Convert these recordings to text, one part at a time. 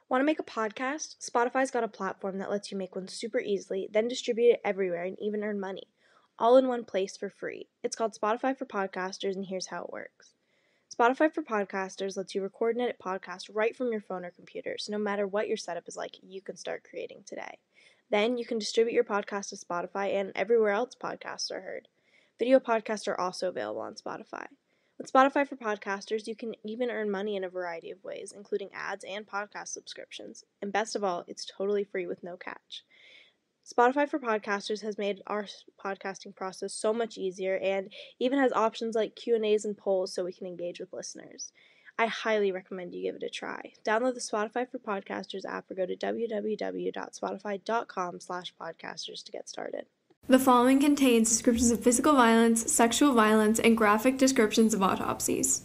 Want to make a podcast? Spotify's got a platform that lets you make one super easily, then distribute it everywhere and even earn money, all in one place for free. It's called Spotify for Podcasters, and here's how it works. Spotify for Podcasters lets you record and edit podcasts right from your phone or computer, so no matter what your setup is like, you can start creating today. Then you can distribute your podcast to Spotify and everywhere else podcasts are heard. Video podcasts are also available on Spotify. With Spotify for Podcasters, you can even earn money in a variety of ways, including ads and podcast subscriptions. And best of all, it's totally free with no catch. Spotify for Podcasters has made our podcasting process so much easier and even has options like Q&As and polls so we can engage with listeners. I highly recommend you give it a try. Download the Spotify for Podcasters app or go to www.spotify.com/podcasters to get started. The following contains descriptions of physical violence, sexual violence, and graphic descriptions of autopsies.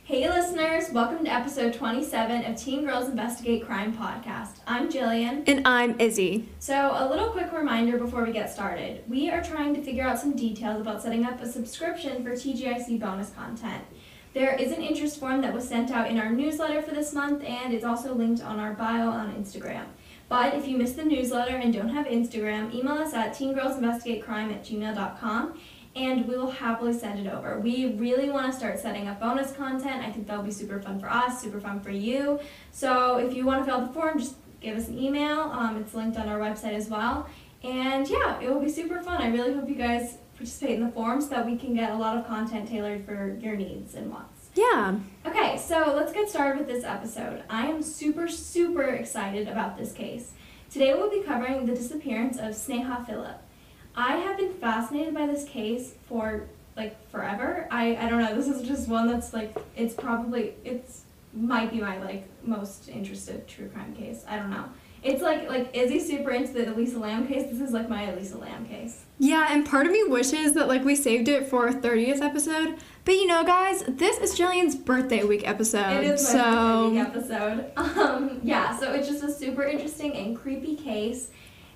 Hey listeners, welcome to episode 27 of Teen Girls Investigate Crime podcast. I'm Jillian. And I'm Izzy. So a little quick reminder before we get started. We are trying to figure out some details about setting up a subscription for TGIC bonus content. There is an interest form that was sent out in our newsletter for this month, and it's also linked on our bio on Instagram. But if you missed the newsletter and don't have Instagram, email us at teengirlsinvestigatecrime@gmail.com. And we will happily send it over. We really want to start setting up bonus content. I think that'll be super fun for us, super fun for you. So if you want to fill out the form, just give us an email. It's linked on our website as well. And yeah, it will be super fun. I really hope you guys participate in the form so that we can get a lot of content tailored for your needs and wants. Yeah. Okay, so let's get started with this episode. I am super, super excited about this case. Today we'll be covering the disappearance of Sneha Philip. I have been fascinated by this case for, forever. I don't know, this is just one that's, might be my, most interested true crime case. I don't know. It's like Izzy's super into the Elisa Lam case. This is, my Elisa Lam case. Yeah, and part of me wishes that, we saved it for our 30th episode. But, guys, this is Jillian's birthday week episode. It is my birthday week episode. So it's just a super interesting and creepy case.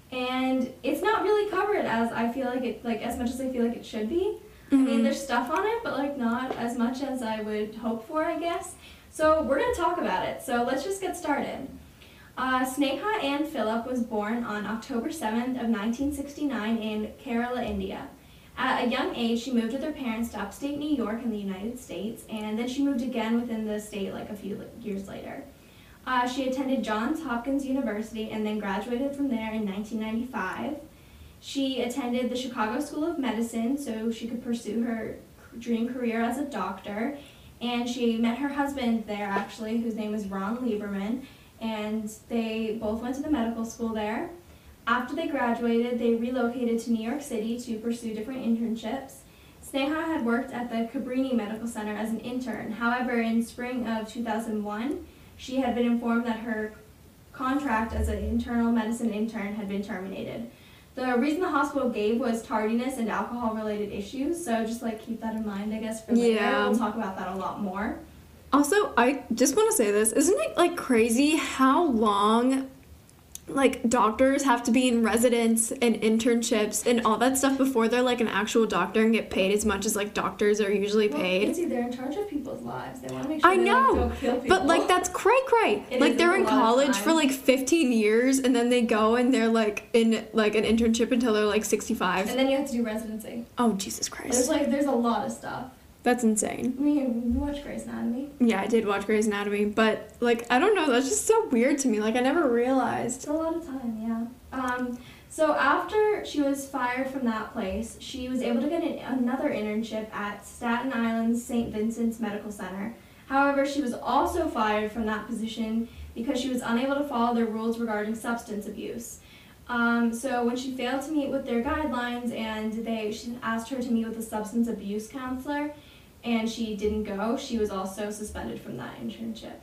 And it's not really covered as I feel like it, as much as I feel like it should be. Mm-hmm. I mean, there's stuff on it, but, not as much as I would hope for, I guess. So we're going to talk about it. So let's just get started. Sneha Ann Philip was born on October 7th of 1969 in Kerala, India. At a young age, she moved with her parents to upstate New York in the United States, and then she moved again within the state, a few years later. She attended Johns Hopkins University and then graduated from there in 1995. She attended the Chicago School of Medicine so she could pursue her dream career as a doctor. And she met her husband there, actually, whose name is Ron Lieberman, and they both went to the medical school there. After they graduated, they relocated to New York City to pursue different internships. Sneha had worked at the Cabrini Medical Center as an intern. However, in spring of 2001, she had been informed that her contract as an internal medicine intern had been terminated. The reason the hospital gave was tardiness and alcohol-related issues, so just keep that in mind, I guess, for later. Yeah. We'll talk about that a lot more. Also, I just want to say this. Isn't it, crazy how long, doctors have to be in residence and internships and all that stuff before they're, an actual doctor and get paid as much as, doctors are usually paid? Well, they're in charge of people's lives. They want to make sure I know, don't kill people. But, that's cray-cray. They're in college for, 15 years, and then they go and they're, in, an internship until they're, 65. And then you have to do residency. Oh, Jesus Christ. There's a lot of stuff. That's insane. I mean, you watch Grey's Anatomy? Yeah, I did watch Grey's Anatomy, but, I don't know, that's just so weird to me. I never realized. It's a lot of time, yeah. So after she was fired from that place, she was able to get another internship at Staten Island's St. Vincent's Medical Center. However, she was also fired from that position because she was unable to follow their rules regarding substance abuse. So when she failed to meet with their guidelines and she asked her to meet with a substance abuse counselor, and she didn't go, she was also suspended from that internship.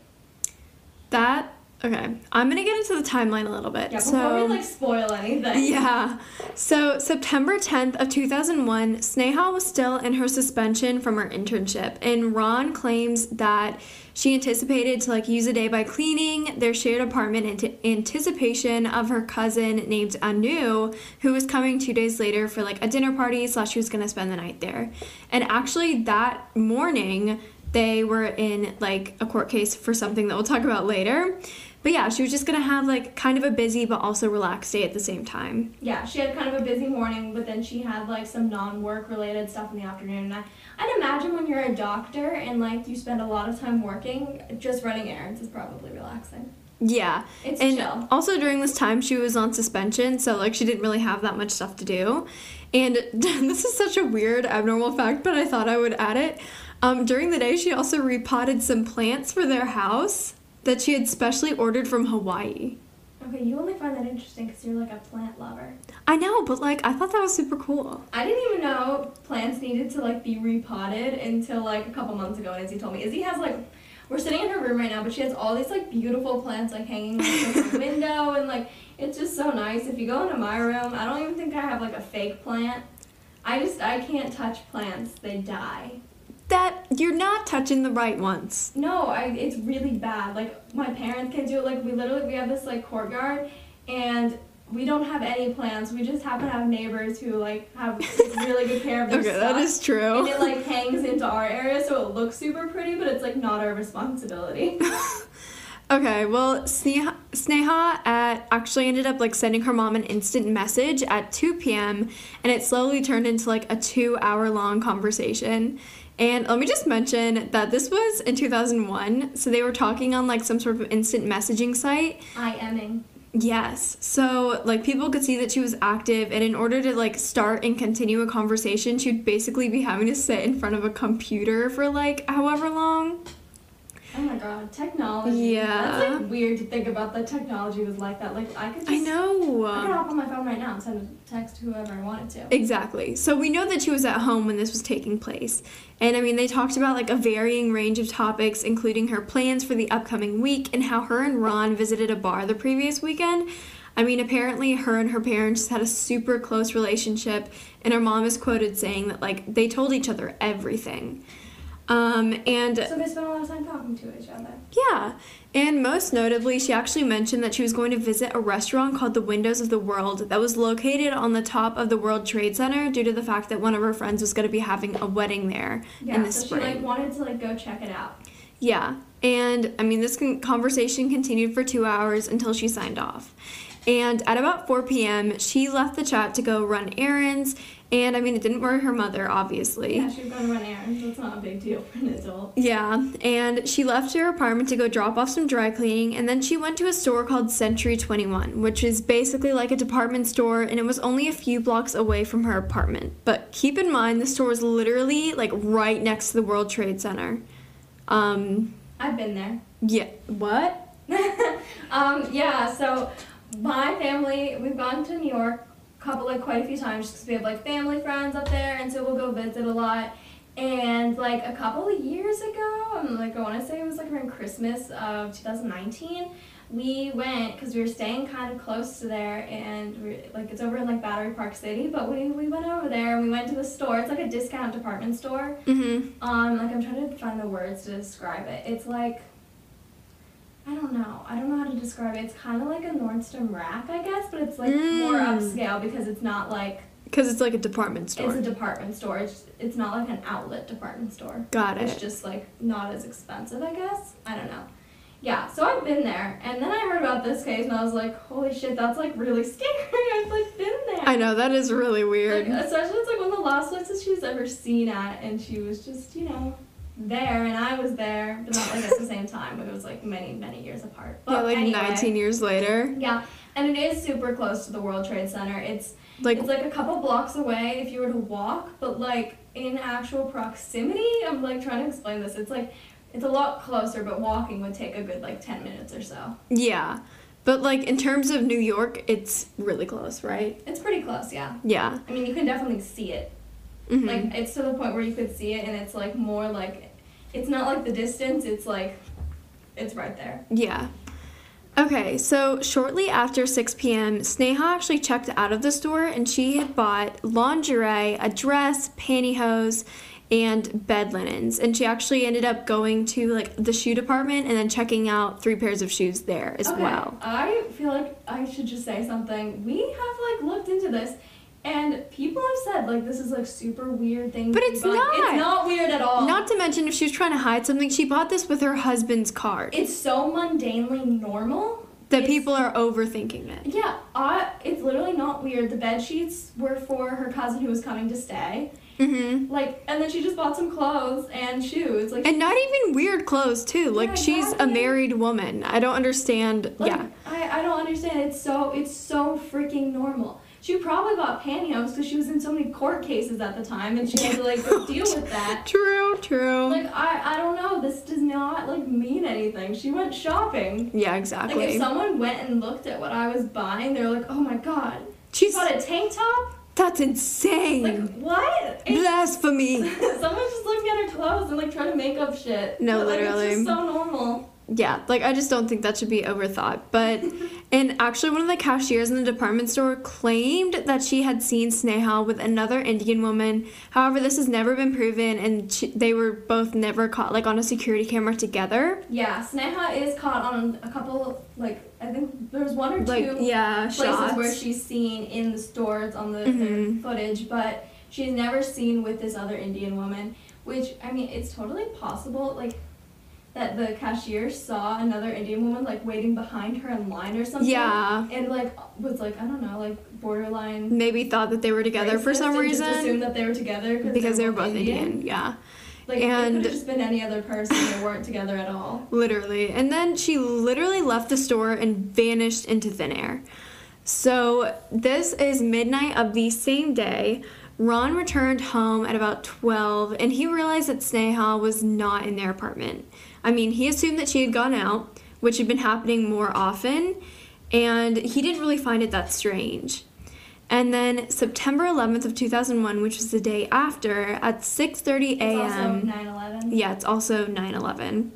Okay, I'm gonna get into the timeline a little bit. Yeah, before we, spoil anything. Yeah. So, September 10th of 2001, Sneha was still in her suspension from her internship, and Ron claims that she anticipated to, use a day by cleaning their shared apartment in anticipation of her cousin named Anu, who was coming 2 days later for, a dinner party / she was gonna spend the night there. And actually, that morning, they were in, a court case for something that we'll talk about later. But yeah, she was just going to have, kind of a busy but also relaxed day at the same time. Yeah, she had kind of a busy morning, but then she had, some non-work related stuff in the afternoon. And I'd imagine when you're a doctor and, you spend a lot of time working, just running errands is probably relaxing. Yeah. It's and chill. Also during this time, she was on suspension, so, she didn't really have that much stuff to do. And this is such a weird, abnormal fact, but I thought I would add it. During the day, she also repotted some plants for their house that she had specially ordered from Hawaii. Okay, you only find that interesting because you're, a plant lover. I know, but, I thought that was super cool. I didn't even know plants needed to, be repotted until, a couple months ago, and Izzy told me. Izzy has, we're sitting in her room right now, but she has all these, beautiful plants, hanging from her window, and, it's just so nice. If you go into my room, I don't even think I have, a fake plant. I can't touch plants. They die. That you're not touching the right ones. No, it's really bad. My parents can't do it. We have this courtyard, and we don't have any plants. We just happen to have neighbors who have really good care of their stuff. Okay, that is true. And it hangs into our area, so it looks super pretty, but it's not our responsibility. Okay, well, Sneha actually ended up sending her mom an instant message at 2 p.m. and it slowly turned into a 2-hour-long conversation. And let me just mention that this was in 2001, so they were talking on some sort of instant messaging site. IMing. Yes. So people could see that she was active, and in order to start and continue a conversation, she'd basically be having to sit in front of a computer for however long. Oh my god, technology. Yeah. That's weird to think about that technology was like that. I could just... I know. I could hop on my phone right now and send a text to whoever I wanted to. Exactly. So we know that she was at home when this was taking place. And they talked about a varying range of topics, including her plans for the upcoming week and how her and Ron visited a bar the previous weekend. Apparently her and her parents had a super close relationship, and her mom is quoted saying that they told each other everything. And so they spent a lot of time talking to each other. Yeah, and most notably, she actually mentioned that she was going to visit a restaurant called the Windows of the World that was located on the top of the World Trade Center due to the fact that one of her friends was going to be having a wedding there in the spring. Yeah, so she wanted to go check it out. Yeah, and this conversation continued for 2 hours until she signed off. And at about 4 p.m., she left the chat to go run errands. And, it didn't worry her mother, obviously. Yeah, she was going to run errands. That's not a big deal for an adult. Yeah, and she left her apartment to go drop off some dry cleaning, and then she went to a store called Century 21, which is basically like a department store, and it was only a few blocks away from her apartment. But keep in mind, the store was literally, right next to the World Trade Center. I've been there. Yeah. What? Yeah, so my family, we've gone to New York quite a few times just because we have family friends up there, and so we'll go visit a lot. And a couple of years ago, I want to say it was around Christmas of 2019, we went because we were staying kind of close to there, and it's over in Battery Park City, but we went over there and we went to the store. It's a discount department store. Mm-hmm. I'm trying to find the words to describe it. It's I don't know how to describe it. It's kind of like a Nordstrom Rack, I guess, but it's more upscale because it's not because it's a department store. It's a department store. It's not an outlet department store. Got it. It's just not as expensive, I guess. I don't know. Yeah, so I've been there, and then I heard about this case, and I was like, holy shit, that's really scary. I've been there. I know, that is really weird. Especially it's one of the last places she was ever seen at, and she was just, there, and I was there, but not at the same time, but it was many, many years apart. But yeah, anyway, 19 years later. Yeah, and it is super close to the World Trade Center. It's it's a couple blocks away if you were to walk, but in actual proximity, I'm trying to explain this. It's a lot closer, but walking would take a good 10 minutes or so. Yeah. But in terms of New York, it's really close, right? It's pretty close, yeah. Yeah. You can definitely see it. Mm-hmm. It's to the point where you could see it, and it's more it's not the distance, it's it's right there. Yeah. Okay, so shortly after 6 p.m., Sneha actually checked out of the store, and she had bought lingerie, a dress, pantyhose, and bed linens. And she actually ended up going to, like, the shoe department and then checking out 3 pairs of shoes there as well. I feel like I should just say something. We have, like, looked into this, and people have said, like, this is, like, super weird thing. But it's not. It's not weird at all. Not to mention, if she was trying to hide something, she bought this with her husband's card. It's so mundanely normal that people are overthinking it. Yeah, it's literally not weird. The bed sheets were for her cousin who was coming to stay. Mm-hmm. Like, and then she just bought some clothes and shoes. Like, and not even weird clothes, too. Like, yeah, she's a married woman. I don't understand. Like, yeah. I don't understand. It's so freaking normal. She probably bought pantyhose because she was in so many court cases at the time, and she had to, like, go deal with that. True. Like, I don't know. This does not, like, mean anything. She went shopping. Yeah, exactly. Like, if someone went and looked at what I was buying, they're like, oh my god. She bought a tank top? That's insane. Like, what? Blasphemy. Someone's just looking at her clothes and, like, trying to make up shit. No, but, like, literally. It's just so normal. Yeah, like, I just don't think that should be overthought. But, and actually one of the cashiers in the department store claimed that she had seen Sneha with another Indian woman. However, this has never been proven, and they were both never caught, like, on a security camera together. Yeah, Sneha is caught on a couple, like, I think there's one or two places shots where she's seen in the stores on their footage, but she's never seen with this other Indian woman, which, I mean, it's totally possible, like, that the cashier saw another Indian woman, like, waiting behind her in line or something. Yeah. And, like, was, like, I don't know, like, borderline... Maybe thought that they were together for some reason. Just assumed that they were together because they were both Indian. Yeah. Like, and it could have just been any other person. They weren't together at all. Literally. And then she literally left the store and vanished into thin air. So this is midnight of the same day. Ron returned home at about 12, and he realized that Sneha was not in their apartment. I mean, he assumed that she had gone out, which had been happening more often, and he didn't really find it that strange. And then September 11th of 2001, which was the day after, at 6:30 a.m. It's also 9/11. Yeah, it's also 9/11.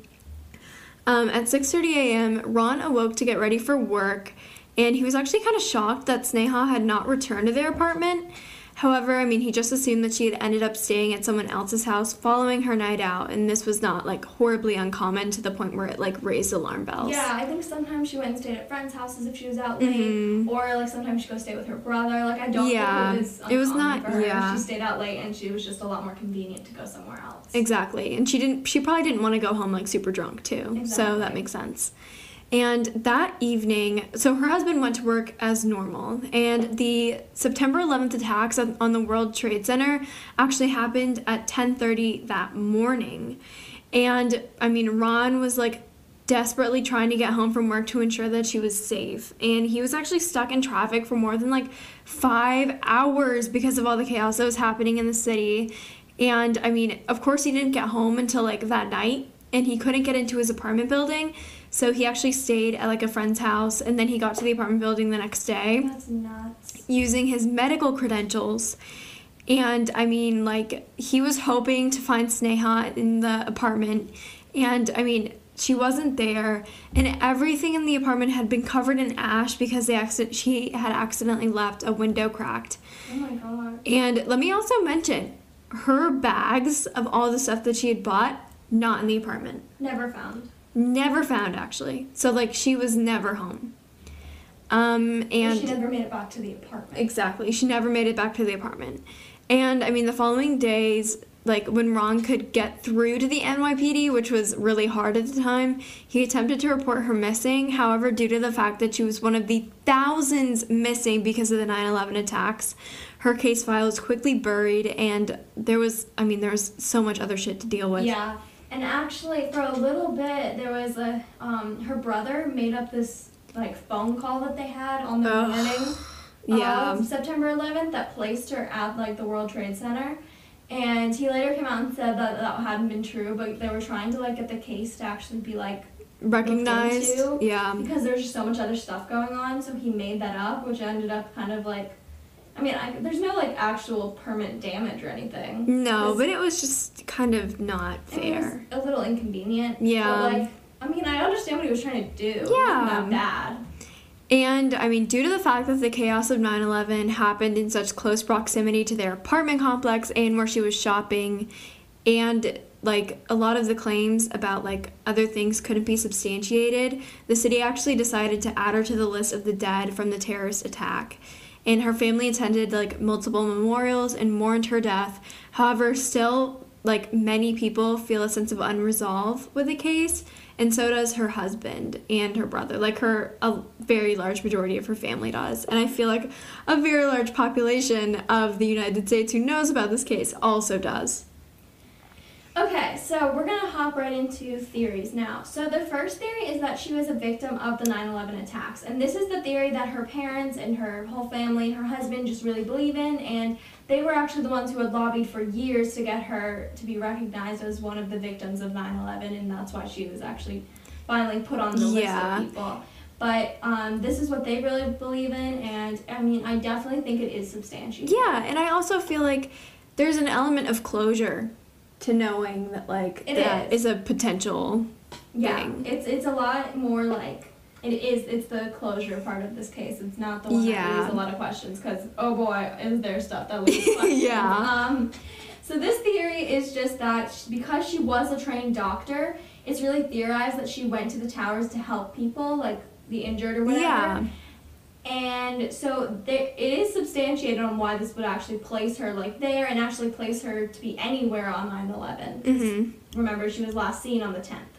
At 6:30 a.m., Ron awoke to get ready for work, and he was actually kind of shocked that Sneha had not returned to their apartment. However, I mean, he just assumed that she had ended up staying at someone else's house following her night out, and this was not, like, horribly uncommon to the point where it, like, raised alarm bells. Yeah, I think sometimes she went and stayed at friends' houses if she was out late, or, like, sometimes she'd go stay with her brother. Like, I don't think it was uncommon for her. Yeah. She stayed out late, and she was just a lot more convenient to go somewhere else. Exactly, and she probably didn't want to go home, like, super drunk, too. Exactly. So that makes sense. And that evening, so her husband went to work as normal, and the September 11th attacks on the World Trade Center actually happened at 10:30 that morning. And, I mean, Ron was, like, desperately trying to get home from work to ensure that she was safe. And he was actually stuck in traffic for more than, like, 5 hours because of all the chaos that was happening in the city. And, I mean, of course he didn't get home until, like, that night, and he couldn't get into his apartment building. So he actually stayed at, like, a friend's house, and then he got to the apartment building the next day. That's nuts. Using his medical credentials. And, I mean, like, he was hoping to find Sneha in the apartment. And, I mean, she wasn't there. And everything in the apartment had been covered in ash because she had accidentally left a window cracked. Oh, my God. And let me also mention, her bags of all the stuff that she had bought, not in the apartment. Never found. Never found, actually. So, like, she was never home. And she never made it back to the apartment. Exactly. She never made it back to the apartment. And, I mean, the following days, like, when Ron could get through to the NYPD, which was really hard at the time, he attempted to report her missing. However, due to the fact that she was one of the thousands missing because of the 9/11 attacks, her case file was quickly buried, and there was so much other shit to deal with. Yeah. And actually, for a little bit, there was her brother made up this, like, phone call that they had on the morning of September 11th that placed her at, like, the World Trade Center. And he later came out and said that that hadn't been true, but they were trying to, like, get the case to actually be, like, recognized. Yeah. Because there's just so much other stuff going on, so he made that up, which ended up kind of, like, I mean, there's no, like, actual permanent damage or anything. No, but it was just kind of not fair. It was a little inconvenient. Yeah. But, like, I mean, I understand what he was trying to do. Yeah. It wasn't that bad. And, I mean, due to the fact that the chaos of 9/11 happened in such close proximity to their apartment complex and where she was shopping, and, like, a lot of the claims about, like, other things couldn't be substantiated, the city actually decided to add her to the list of the dead from the terrorist attack. And her family attended, like, multiple memorials and mourned her death. However, still, like, many people feel a sense of unresolve with the case, and so does her husband and her brother. Like, a very large majority of her family does. And I feel like a very large population of the United States who knows about this case also does. Okay, so we're going to hop right into theories now. So the first theory is that she was a victim of the 9/11 attacks. And this is the theory that her parents and her whole family and her husband just really believe in. And they were actually the ones who had lobbied for years to get her to be recognized as one of the victims of 9/11. And that's why she was actually finally put on the list of people. But this is what they really believe in. And, I mean, I definitely think it is substantiated. Yeah, and I also feel like there's an element of closure to knowing that, like, that is a potential thing. It's a lot more like it's the closure part of this case. It's not the one that leaves a lot of questions, because oh boy, is there stuff that leaves questions. So this theory is just that because she was a trained doctor, it's really theorized that she went to the towers to help people, like the injured or whatever. Yeah. And so it is substantiated on why this would actually place her like there and actually place her to be anywhere on 9/11. Remember, she was last seen on the 10th.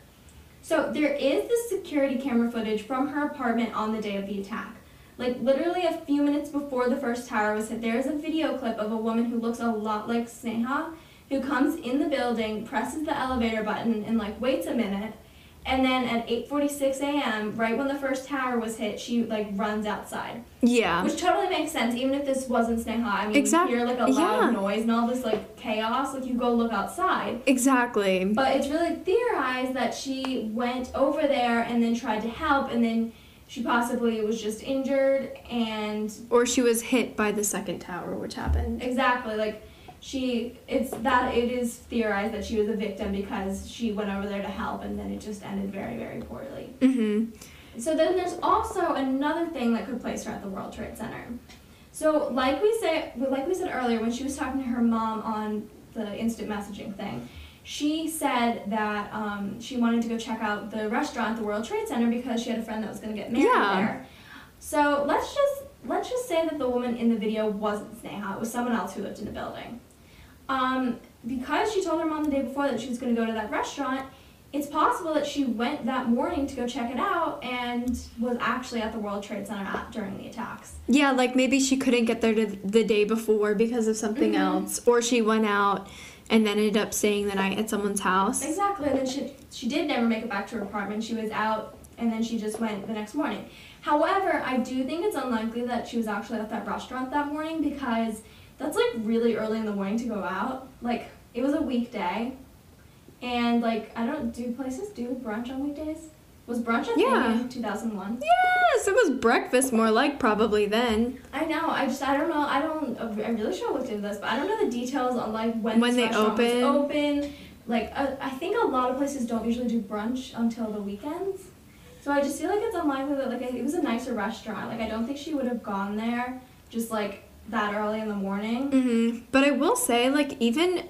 So there is this security camera footage from her apartment on the day of the attack. Like literally a few minutes before the first tower was hit, there is a video clip of a woman who looks a lot like Sneha, who comes in the building, presses the elevator button, and like waits a minute. And then at 8:46 a.m., right when the first tower was hit, she, like, runs outside. Yeah. Which totally makes sense, even if this wasn't Sneha. I mean, you hear, like, a loud noise and all this, like, chaos. Like, you go look outside. Exactly. But it's really theorized that she went over there and then tried to help, and then she possibly was just injured and... Or she was hit by the second tower, which happened. Exactly. Like... It is theorized that she was a victim because she went over there to help, and then it just ended very, very poorly. So then there's also another thing that could place her at the World Trade Center. So like we said earlier, when she was talking to her mom on the instant messaging thing, she said that she wanted to go check out the restaurant at the World Trade Center because she had a friend that was going to get married there. So let's just say that the woman in the video wasn't Sneha. It was someone else who lived in the building. Because she told her mom the day before that she was going to go to that restaurant, it's possible that she went that morning to go check it out and was actually at the World Trade Center during the attacks. Yeah, like maybe she couldn't get there the day before because of something else, or she went out and then ended up staying the night at someone's house. Exactly, and then she did never make it back to her apartment. She was out, and then she just went the next morning. However, I do think it's unlikely that she was actually at that restaurant that morning because that's, like, really early in the morning to go out. Like, it was a weekday, and, like, do places do brunch on weekdays? Was brunch a thing in 2001? Yes, it was breakfast more like probably then. I know, I don't know, I really should have looked into this, but I don't know the details on, like, when this restaurant was open. Like, I think a lot of places don't usually do brunch until the weekends. So I just feel like it's unlikely that, like, it was a nicer restaurant. Like, I don't think she would have gone there just, like, that early in the morning. But I will say, like, even,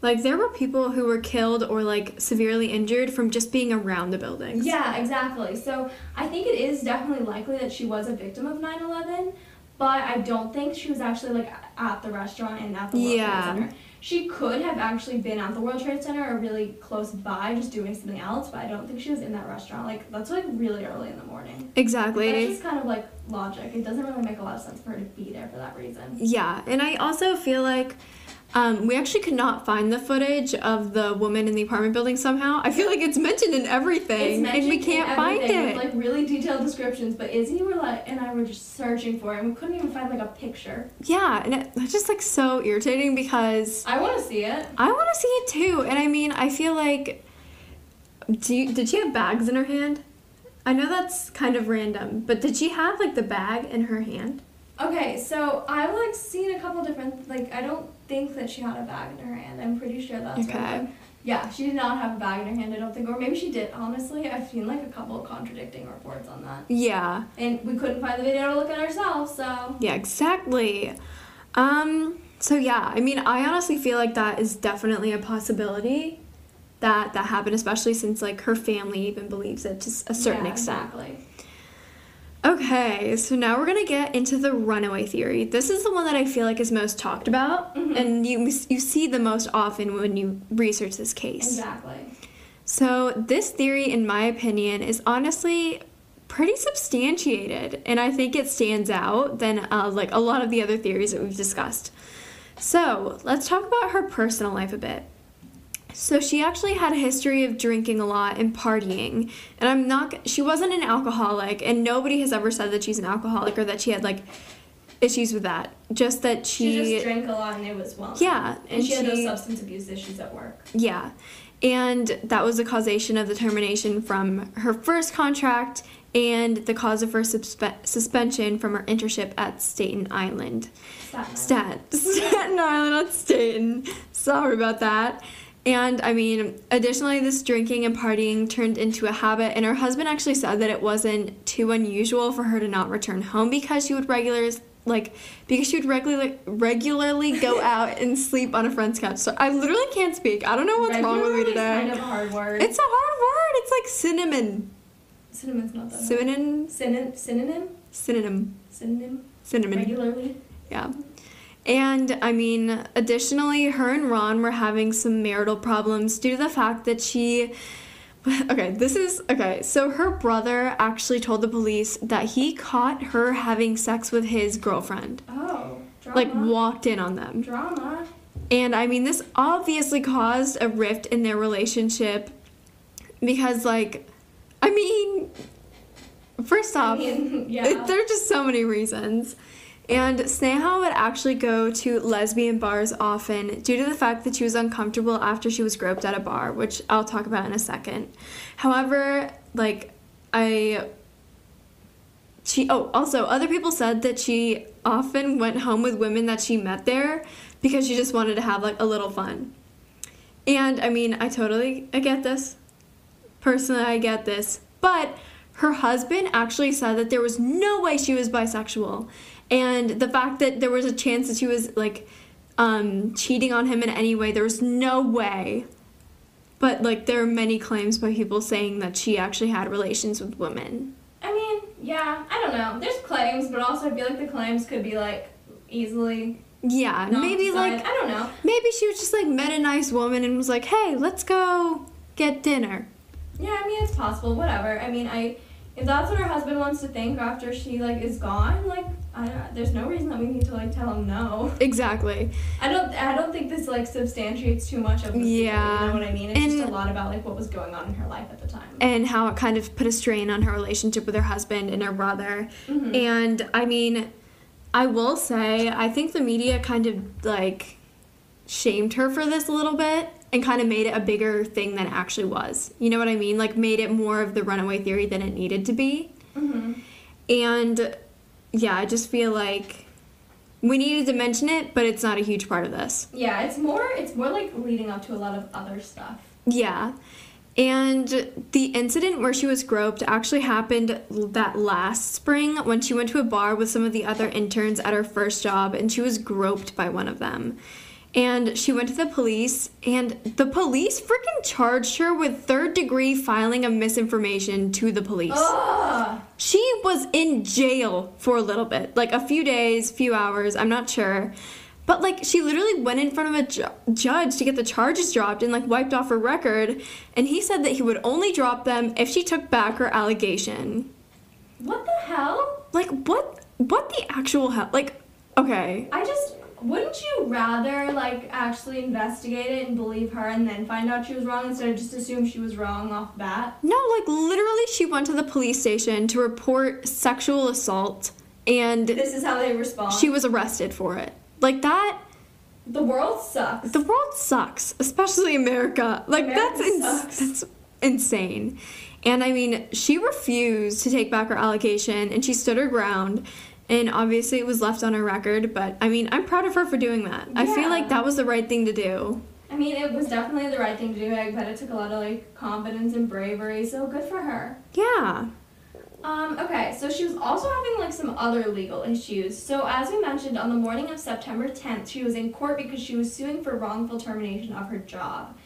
like, there were people who were killed or, like, severely injured from just being around the buildings. Yeah, exactly. So I think it is definitely likely that she was a victim of 9/11, but I don't think she was actually, like, at the restaurant and at the World Trade Center. She could have actually been at the World Trade Center or really close by just doing something else, but I don't think she was in that restaurant. Like, that's, like, really early in the morning. Exactly. That's just kind of, like, logic. It doesn't really make a lot of sense for her to be there for that reason. Yeah, and I also feel like we actually could not find the footage of the woman in the apartment building somehow. I feel like it's mentioned in everything, and we can't find it. With, like, really detailed descriptions, but Izzy and I were just searching for it, and we couldn't even find, like, a picture. Yeah, and it's just, like, so irritating because... I want to see it. I want to see it, too, and I mean, I feel like... Did she have bags in her hand? I know that's kind of random, but did she have, like, the bag in her hand? Okay, so I've, like, seen a couple different, like, I don't think that she had a bag in her hand. I'm pretty sure that's right. Yeah, she did not have a bag in her hand, I don't think. Or maybe she did, honestly. I've seen, like, a couple of contradicting reports on that. Yeah. And we couldn't find the video to look at ourselves, so... Yeah, exactly. So, yeah, I mean, I honestly feel like that is definitely a possibility that happened, especially since, like, her family even believes it to a certain extent. Exactly. Okay, so now we're going to get into the runaway theory. This is the one that I feel like is most talked about, and you see the most often when you research this case. Exactly. So this theory, in my opinion, is honestly pretty substantiated, and I think it stands out than like a lot of the other theories that we've discussed. So let's talk about her personal life a bit. So she actually had a history of drinking a lot and partying, and she wasn't an alcoholic, and nobody has ever said that she's an alcoholic or that she had, like, issues with that. Just that She just drank a lot and it was well. Yeah. And she had no substance abuse issues at work. Yeah. And that was the causation of the termination from her first contract and the cause of her suspension from her internship at Staten Island. Staten Island, not Staten. Sorry about that. And, I mean, additionally, this drinking and partying turned into a habit, and her husband actually said that it wasn't too unusual for her to not return home because she would regularly go out and sleep on a friend's couch. So I literally can't speak. I don't know what's wrong with me today. It's kind of a hard word. It's a hard word. It's like cinnamon. Cinnamon's not that Synonym? Synonym? Cinnamon. Regularly? Yeah. And, I mean, additionally, her and Ron were having some marital problems due to the fact that so her brother actually told the police that he caught her having sex with his girlfriend. Oh, drama. Like, walked in on them. Drama. And, I mean, this obviously caused a rift in their relationship because, like, I mean, first off, there are just so many reasons. And Sneha would actually go to lesbian bars often due to the fact that she was uncomfortable after she was groped at a bar, which I'll talk about in a second. However, also, other people said that she often went home with women that she met there because she just wanted to have, like, a little fun. And, I mean, I get this. Personally, I get this. But her husband actually said that there was no way she was bisexual. And the fact that there was a chance that she was, like, cheating on him in any way, there was no way. But, like, there are many claims by people saying that she actually had relations with women. I mean, yeah, I don't know. There's claims, but also I feel like the claims could be, like, easily... Yeah, maybe, decided. like... I don't know. Maybe she was just, like, met a nice woman and was like, hey, let's go get dinner. Yeah, I mean, it's possible. Whatever. I mean, if that's what her husband wants to think after she, like, is gone, like... there's no reason that we need to, like, tell him no. Exactly. I don't think this, like, substantiates too much of the theory, you know what I mean? It's just a lot about, like, what was going on in her life at the time. And how it kind of put a strain on her relationship with her husband and her brother. Mm-hmm. And, I mean, I will say, I think the media kind of, like, shamed her for this a little bit and kind of made it a bigger thing than it actually was. You know what I mean? Like, made it more of the runaway theory than it needed to be. Mm-hmm. And... yeah, I just feel like we needed to mention it, but it's not a huge part of this. Yeah, it's more like leading up to a lot of other stuff. Yeah. And the incident where she was groped actually happened that last spring when she went to a bar with some of the other interns at her first job, and she was groped by one of them. And she went to the police, and the police freaking charged her with third-degree filing of misinformation to the police. Ugh. She was in jail for a little bit, like a few days, few hours, I'm not sure. But, like, she literally went in front of a judge to get the charges dropped and, like, wiped off her record. And he said that he would only drop them if she took back her allegation. What the hell? Like, what the actual hell? Like, okay. Wouldn't you rather, like, actually investigate it and believe her and then find out she was wrong instead of just assume she was wrong off bat? No, like, literally she went to the police station to report sexual assault, and... this is how they respond? She was arrested for it. Like, that... the world sucks. The world sucks, especially America. Like, that's insane. And, I mean, she refused to take back her allegation, and she stood her ground. And obviously it was left on her record, but, I mean, I'm proud of her for doing that. Yeah. I feel like that was the right thing to do. I I mean, it was definitely the right thing to do. I bet it took a lot of, like, confidence and bravery, so good for her. Yeah. Okay, so she was also having, like, some other legal issues. So as we mentioned, on the morning of September 10th, she was in court because she was suing for wrongful termination of her job.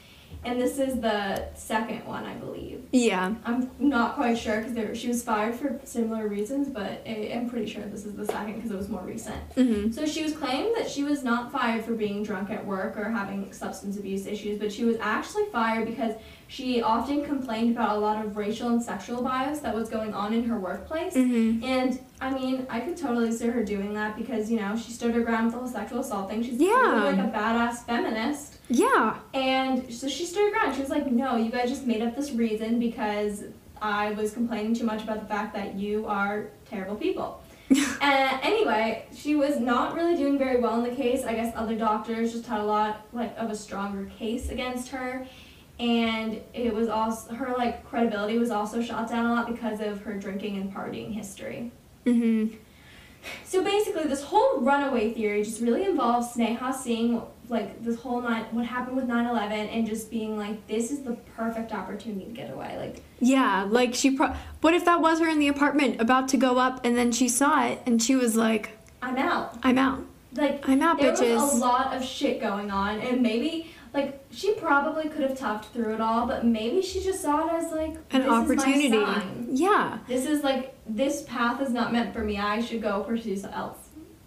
And this is the second one, I believe. Yeah. I'm not quite sure because she was fired for similar reasons, but I'm pretty sure this is the second because it was more recent. Mm-hmm. So she was claiming that she was not fired for being drunk at work or having substance abuse issues, but she was actually fired because she often complained about a lot of racial and sexual bias that was going on in her workplace. Mm-hmm. And, I mean, I could totally see her doing that because, you know, she stood her ground with the whole sexual assault thing. She's Yeah. like a badass feminist. Yeah. And so she stood her ground. She was like, no, you guys just made up this reason because I was complaining too much about the fact that you are terrible people. Anyway, she was not really doing very well in the case. I guess other doctors just had a lot, like, of a stronger case against her. And it was also, her, like, credibility was also shot down a lot because of her drinking and partying history. Mm-hmm. So basically, this whole runaway theory just really involves Sneha seeing, like, this whole what happened with 9/11 and just being like, this is the perfect opportunity to get away. Like, Yeah, like what if that was her in the apartment about to go up and then she saw it and she was like, I'm out. I'm out. Like, I'm out, there bitches. was a lot of shit going on, and maybe, like, she probably could have toughed through it all, but maybe she just saw it as, like, An this opportunity. is my sign. Yeah. This is, like, this path is not meant for me. I should go pursue something else.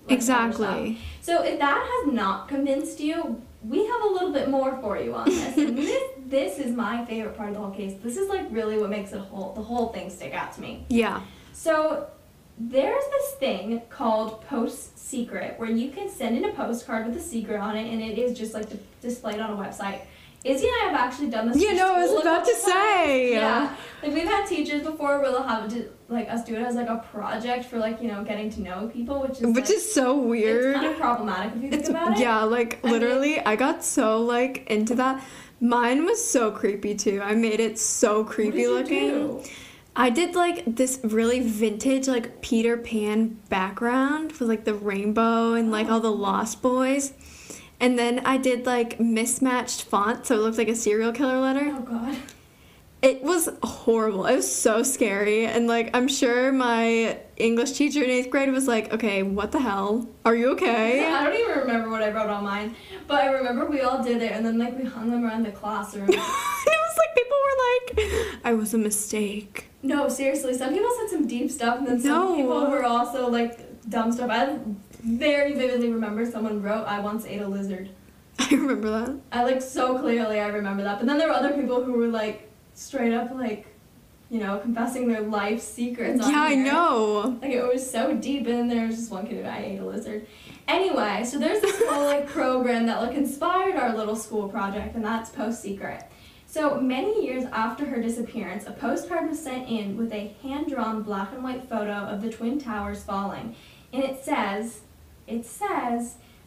Like, Exactly. other stuff. So if that has not convinced you, we have a little bit more for you on this. And this is my favorite part of the whole case. This is, like, really what makes the whole thing stick out to me. Yeah. So there's this thing called Post Secret where you can send in a postcard with a secret on it, and it is just, like, displayed on a website. Izzy and I have actually done this. Yeah, no, I was about to say. Yeah, like, we've had teachers before where they'll have us do it as, like, a project for, like, you know, getting to know people, which is so weird. It's kind of problematic if you think about it. Yeah, like, literally, I got so, like, into that. Mine was so creepy too. I made it so creepy looking. Do? I did, like, this really vintage, like, Peter Pan background with, like, the rainbow and, like, all the Lost Boys. And then I did, like, mismatched font, so it looked like a serial killer letter. Oh, God. It was horrible. It was so scary. And, like, I'm sure my English teacher in 8th grade was like, okay, what the hell? Are you okay? I don't even remember what I wrote on mine. But I remember we all did it, and then, like, we hung them around the classroom. And it was like, people were like, I was a mistake. No, seriously. Some people said some deep stuff, and then some people were also, like, dumb stuff. I very vividly remember someone wrote, I once ate a lizard. I remember that. I, like, so clearly I remember that. But then there were other people who were, like, straight up, like, you know, confessing their life secrets on Yeah, I here. know. Like, it was so deep, and then there was just one kid who I ate a lizard. Anyway, so there's this whole, like, program that, like, inspired our little school project, and that's Post Secret. So many years after her disappearance, a postcard was sent in with a hand-drawn black and white photo of the Twin Towers falling. And it says,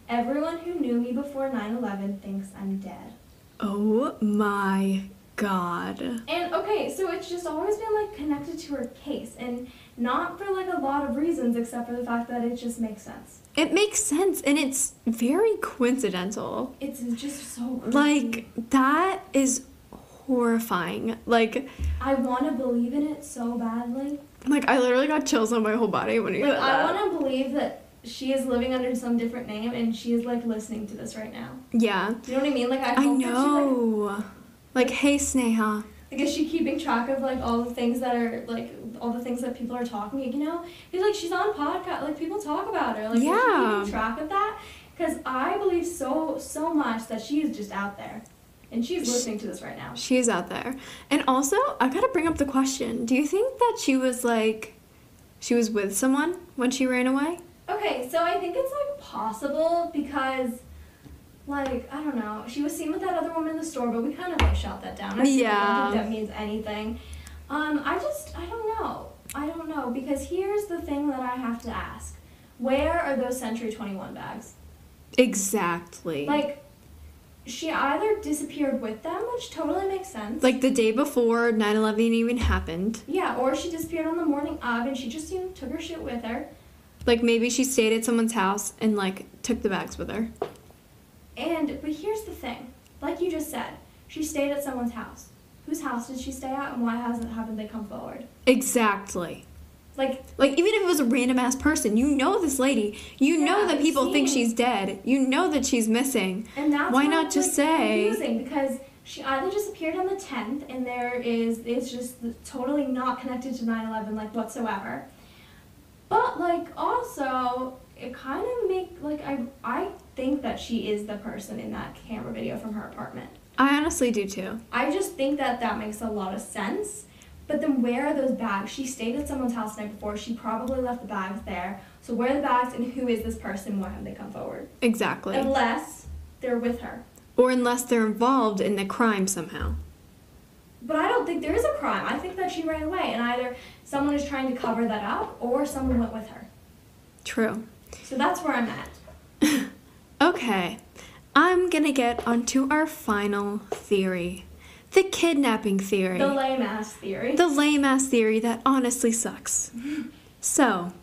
everyone who knew me before 9/11 thinks I'm dead. Oh my God. And, okay, so it's just always been, like, connected to her case, and not for, like, a lot of reasons except for the fact that it just makes sense. It makes sense, and it's very coincidental. It's just so crazy. Like, that is horrifying. Like, I want to believe in it so badly. like, I literally got chills on my whole body when you Like, said that. I want to believe that she is living under some different name, and she is, like, listening to this right now. Yeah. You know what I mean? Like, I I hope know. Like, hey, Sneha. Like, is she keeping track of, like, all the things that are, like, all the things that people are talking, you know? Because, like, she's on podcast, like, people talk about her. Like, Yeah. is she keeping track of that? Because I believe so much that she is just out there. And she's listening to this right now. She is out there. And also, I gotta bring up the question. Do you think that she was, like, she was with someone when she ran away? Okay, so I think it's, like, possible because, like, I don't know. She was seen with that other woman in the store, but we kind of, like, shot that down. I don't think that means anything. I don't know, because here's the thing that I have to ask. Where are those Century 21 bags? Exactly. Like, she either disappeared with them, which totally makes sense. Like, the day before 9/11 even happened. Yeah, or she disappeared on the morning of, and she just, you know, took her shit with her. Like, maybe she stayed at someone's house and, like, took the bags with her. But here's the thing. like you just said, she stayed at someone's house. Whose house did she stay at, and why haven't they come forward? Exactly. Like even if it was a random ass person, you know this lady. You know that people think she's dead. You know that she's missing. And that's why not just say? Confusing, because she either just appeared on the 10th, and it's just totally not connected to 9/11 like whatsoever. But like also, it kind of I think that she is the person in that camera video from her apartment. I honestly do too. I just think that makes a lot of sense. But then where are those bags? She stayed at someone's house the night before. She probably left the bags there. So where are the bags, and who is this person? Why haven't they come forward? Exactly. Unless they're with her. Or unless they're involved in the crime somehow. But I don't think there is a crime. I think that she ran away, and either someone is trying to cover that up or someone went with her. True. So that's where I'm at. Okay. I'm gonna get onto our final theory. The kidnapping theory. The lame-ass theory. The lame-ass theory that honestly sucks. So,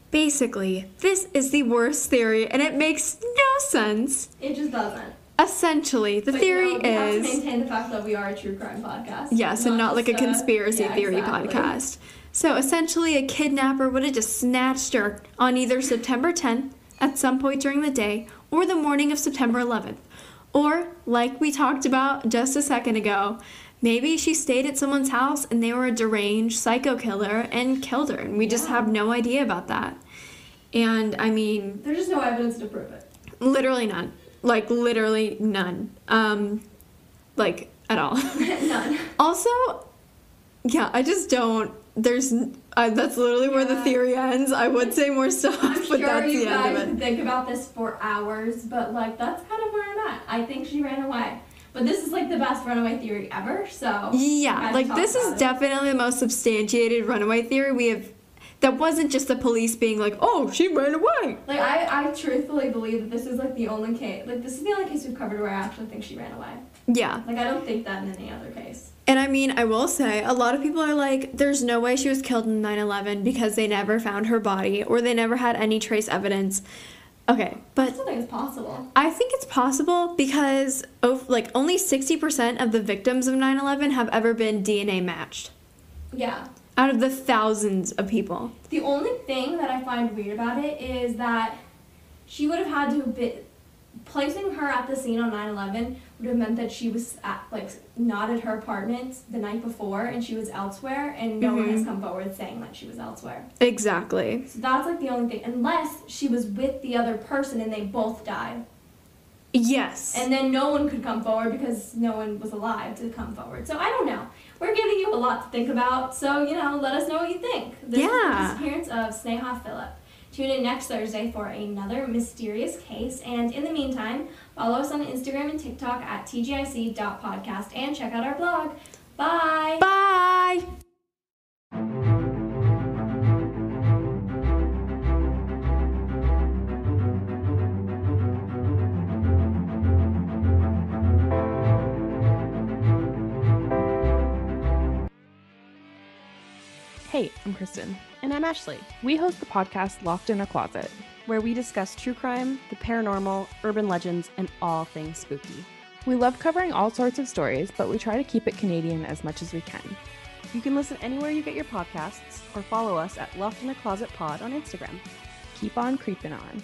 basically, this is the worst theory, and it makes no sense. It just doesn't. Essentially, the theory we have to is... maintain the fact that we are a true crime podcast. Yes, and not like a conspiracy theory exactly. podcast. So, essentially, a kidnapper would have just snatched her on either September 10th, at some point during the day, or the morning of September 11th. Or, like we talked about just a second ago, maybe she stayed at someone's house and they were a deranged psycho killer and killed her, and we just have no idea about that. And, I mean... There's just no evidence to prove it. Literally none. Like, literally none. Like, at all. None. Also, yeah, I just don't... That's literally where the theory ends. I would say more stuff, but that's the end of it. I'm sure you guys could think about this for hours, but like that's kind of where I'm at. I think she ran away. But this is like the best runaway theory ever, so... Yeah, like this is definitely the most substantiated runaway theory we have... That wasn't just the police being like, oh, she ran away. Like, I truthfully believe that this is like the only case... Like, this is the only case we've covered where I actually think she ran away. Yeah. Like, I don't think that in any other case. And I mean, I will say, a lot of people are like, there's no way she was killed in 9/11 because they never found her body or they never had any trace evidence. Okay, but... I still think it's possible. I think it's possible because, only 60% of the victims of 9/11 have ever been DNA matched. Yeah. Out of the thousands of people. The only thing that I find weird about it is that she would have had to have been... Placing her at the scene on 9/11 would have meant that she was not at her apartment the night before and she was elsewhere, and no one has come forward saying that she was elsewhere. Exactly. So that's like the only thing, unless she was with the other person and they both died. Yes. And then no one could come forward because no one was alive to come forward. So I don't know. We're giving you a lot to think about, so let us know what you think. This is the disappearance of Sneha Philip. Tune in next Thursday for another mysterious case. And in the meantime, follow us on Instagram and TikTok at tgic.podcast and check out our blog. Bye! Bye! Hey, I'm Kristen. And I'm Ashley. We host the podcast Locked in a Closet, where we discuss true crime, the paranormal, urban legends, and all things spooky. We love covering all sorts of stories, but we try to keep it Canadian as much as we can. You can listen anywhere you get your podcasts, or follow us at Locked in a Closet Pod on Instagram. Keep on creeping on.